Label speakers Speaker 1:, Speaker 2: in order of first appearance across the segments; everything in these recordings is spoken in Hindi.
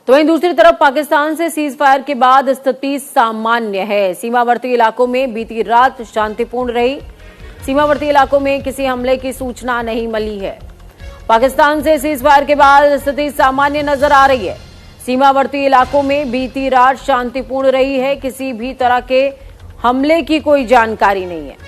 Speaker 1: तो वहीं दूसरी तरफ पाकिस्तान से सीज फायर के बाद स्थिति सामान्य है। सीमावर्ती इलाकों में बीती रात शांतिपूर्ण रही। सीमावर्ती इलाकों में किसी हमले की सूचना नहीं मिली है। पाकिस्तान से सीज फायर के बाद स्थिति सामान्य नजर आ रही है। सीमावर्ती इलाकों में बीती रात शांतिपूर्ण रही है। किसी भी तरह के हमले की कोई जानकारी नहीं है।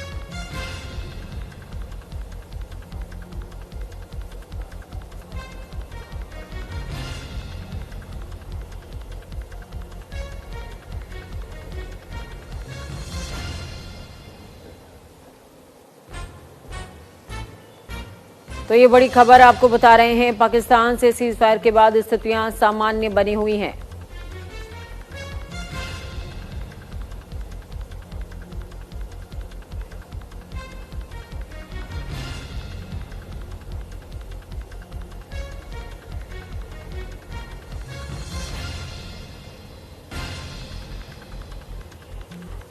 Speaker 1: तो ये बड़ी खबर आपको बता रहे हैं। पाकिस्तान से सीज फायर के बाद स्थितियां सामान्य बनी हुई हैं।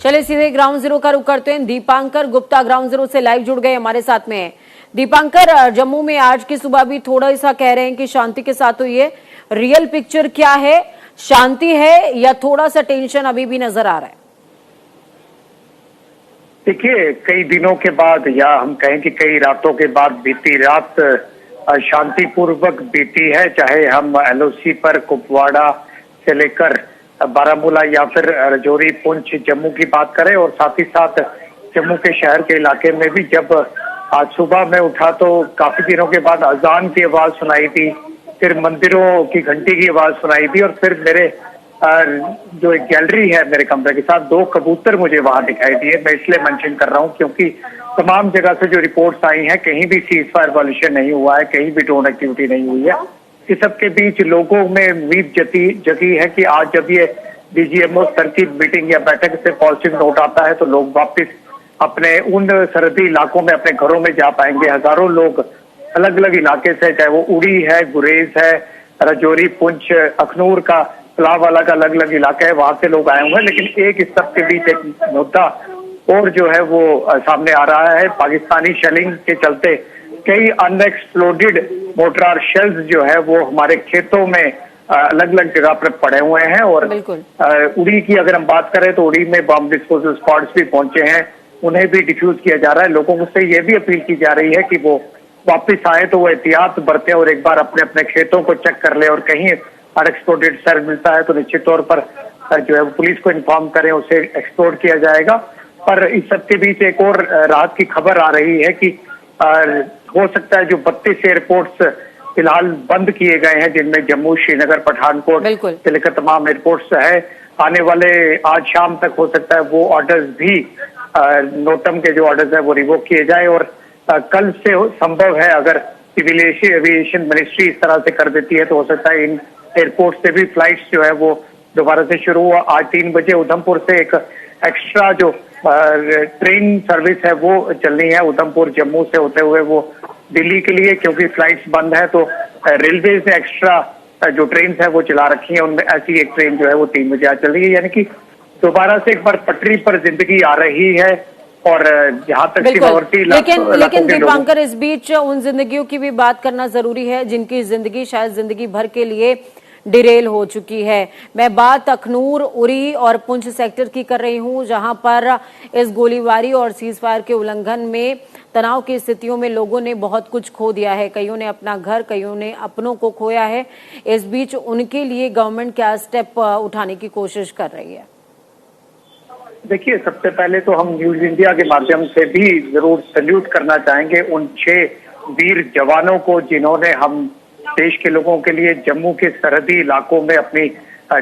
Speaker 1: चलिए सीधे ग्राउंड जीरो का रुख करते हैं। दीपांकर गुप्ता ग्राउंड जीरो से लाइव जुड़ गए, हमारे साथ में हैं। दीपांकर, जम्मू में आज की सुबह भी थोड़ा सा कह रहे हैं कि शांति के साथ हुई है। रियल पिक्चर क्या है? शांति है या थोड़ा सा टेंशन अभी भी नजर आ रहा है?
Speaker 2: देखिए, कई दिनों के बाद या हम कहें कि कई रातों के बाद बीती रात शांतिपूर्वक बीती है। चाहे हम LOC पर कुपवाड़ा से लेकर बारामूला या फिर राजौरी, पुंछ, जम्मू की बात करें, और साथ ही साथ जम्मू के शहर के इलाके में भी जब आज सुबह मैं उठा तो काफी दिनों के बाद अजान की आवाज सुनाई थी, फिर मंदिरों की घंटी की आवाज सुनाई थी, और फिर मेरे जो एक गैलरी है मेरे कमरे के साथ, 2 कबूतर मुझे वहां दिखाई दिए। मैं इसलिए मेंशन कर रहा हूं क्योंकि तमाम जगह से जो रिपोर्ट्स आई हैं, कहीं भी सीज फायर वायलेशन नहीं हुआ है, कहीं भी ड्रोन एक्टिविटी नहीं हुई है। इस सबके बीच लोगों में उम्मीद जगी है कि आज जब ये DGMO स्तर की मीटिंग या बैठक से पॉजिटिव नोट आता है तो लोग वापस अपने उन सरहदी इलाकों में अपने घरों में जा पाएंगे। हजारों लोग अलग अलग इलाके से, चाहे वो उड़ी है, गुरेज है, राजौरी, पुंछ, अखनूर का, कलावाला का अलग अलग इलाका है, वहां से लोग आए हुए हैं। लेकिन एक इस सब के बीच एक मुद्दा और जो है वो सामने आ रहा है। पाकिस्तानी शेलिंग के चलते कई अनएक्सप्लोडेड मोर्टार शेल्स जो है वो हमारे खेतों में अलग अलग जगह पर पड़े हुए हैं। और उड़ी की अगर हम बात करें तो उड़ी में बम डिस्पोजल स्क्वाड्स भी पहुंचे हैं, उन्हें भी डिफ्यूज किया जा रहा है। लोगों से ये भी अपील की जा रही है कि वो वापस आए तो वो एहतियात बरतें और एक बार अपने अपने खेतों को चेक कर ले, और कहीं अनएक्सप्लोडेड सेल मिलता है तो निश्चित तौर पर जो है पुलिस को इन्फॉर्म करें, उसे एक्सप्लोड किया जाएगा। पर इस सबके बीच एक और राहत की खबर आ रही है कि हो सकता है जो 32 एयरपोर्ट्स फिलहाल बंद किए गए हैं, जिनमें जम्मू, श्रीनगर, पठानकोट से लेकर तमाम एयरपोर्ट्स है, आने वाले आज शाम तक हो सकता है वो ऑर्डर्स भी नोटम के जो ऑर्डर्स है वो रिवोक किए जाए। और कल से संभव है अगर सिविल एविएशन मिनिस्ट्री इस तरह से कर देती है तो हो सकता है इन एयरपोर्ट से भी फ्लाइट्स जो है वो दोबारा से शुरू हुआ। आज 3 बजे उधमपुर से एक एक्स्ट्रा जो ट्रेन सर्विस है वो चलनी है, उधमपुर जम्मू से होते हुए वो दिल्ली के लिए, क्योंकि फ्लाइट्स बंद है तो रेलवे से एक्स्ट्रा जो ट्रेन है वो चला रखी है। उनमें ऐसी एक ट्रेन जो है वो 3 बजे आज चल रही है, यानी कि दोबारा से एक बार पटरी पर जिंदगी आ रही है। और जहां तक सीमावर्ती
Speaker 1: लेकिन दीपांकर, इस बीच उन जिंदगियों की भी बात करना जरूरी है जिनकी जिंदगी शायद जिंदगी भर के लिए डिरेल हो चुकी है। मैं बात अखनूर, उरी और पुंछ सेक्टर की कर रही हूं, जहां पर इस गोलीबारी और सीज फायर के उल्लंघन में तनाव की स्थितियों में लोगों ने बहुत कुछ खो दिया है। कईयों ने अपना घर, कईयों ने अपनों को खोया है। इस बीच उनके लिए गवर्नमेंट क्या स्टेप उठाने की कोशिश कर रही है?
Speaker 2: देखिए, सबसे पहले तो हम न्यूज इंडिया के माध्यम से भी जरूर सैल्यूट करना चाहेंगे उन 6 वीर जवानों को जिन्होंने हम देश के लोगों के लिए जम्मू के सरहदी इलाकों में अपनी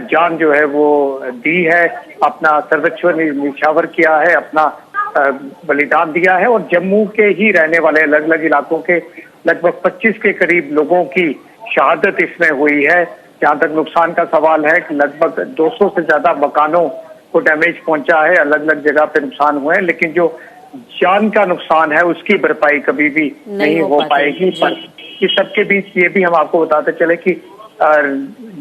Speaker 2: जान जो है वो दी है, अपना सर्वस्व निछावर किया है, अपना बलिदान दिया है। और जम्मू के ही रहने वाले अलग अलग इलाकों के लगभग 25 के करीब लोगों की शहादत इसमें हुई है। जहां तक नुकसान का सवाल है, लगभग 200 से ज्यादा मकानों को डैमेज पहुंचा है, अलग अलग जगह पे नुकसान हुए हैं। लेकिन जो जान का नुकसान है उसकी भरपाई कभी भी नहीं हो पाएगी। पर इस सबके बीच ये भी हम आपको बताते चले कि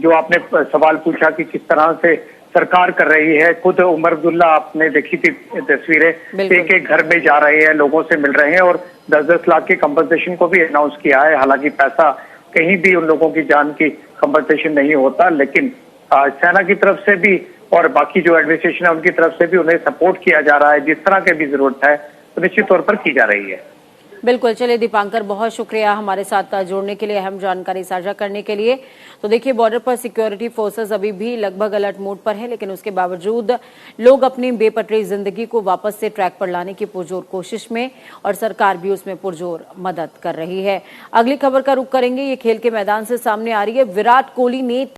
Speaker 2: जो आपने सवाल पूछा कि किस तरह से सरकार कर रही है, खुद उमर अब्दुल्ला आपने देखी थी तस्वीरें, एक एक घर में जा रहे हैं, लोगों से मिल रहे हैं और 10-10 लाख के कंपनसेशन को भी अनाउंस किया है। हालांकि पैसा कहीं भी उन लोगों की जान की कंपनसेशन नहीं होता। लेकिन सेना की तरफ से भी और बाकी जो एडमिनिस्ट्रेशन है उनकी तरफ से भी उन्हें सपोर्ट किया जा रहा है, जिस तरह की भी जरूरत है तो निश्चित तौर पर की जा रही है।
Speaker 1: बिल्कुल। चलिए दीपांकर, बहुत शुक्रिया हमारे साथ जुड़ने के लिए, अहम जानकारी साझा करने के लिए। तो देखिए, बॉर्डर पर सिक्योरिटी फोर्सेस अभी भी लगभग अलर्ट मोड पर है, लेकिन उसके बावजूद लोग अपनी बेपटरी जिंदगी को वापस से ट्रैक पर लाने की पुरजोर कोशिश में, और सरकार भी उसमें पुरजोर मदद कर रही है। अगली खबर का रुख करेंगे, ये खेल के मैदान से सामने आ रही है। विराट कोहली ने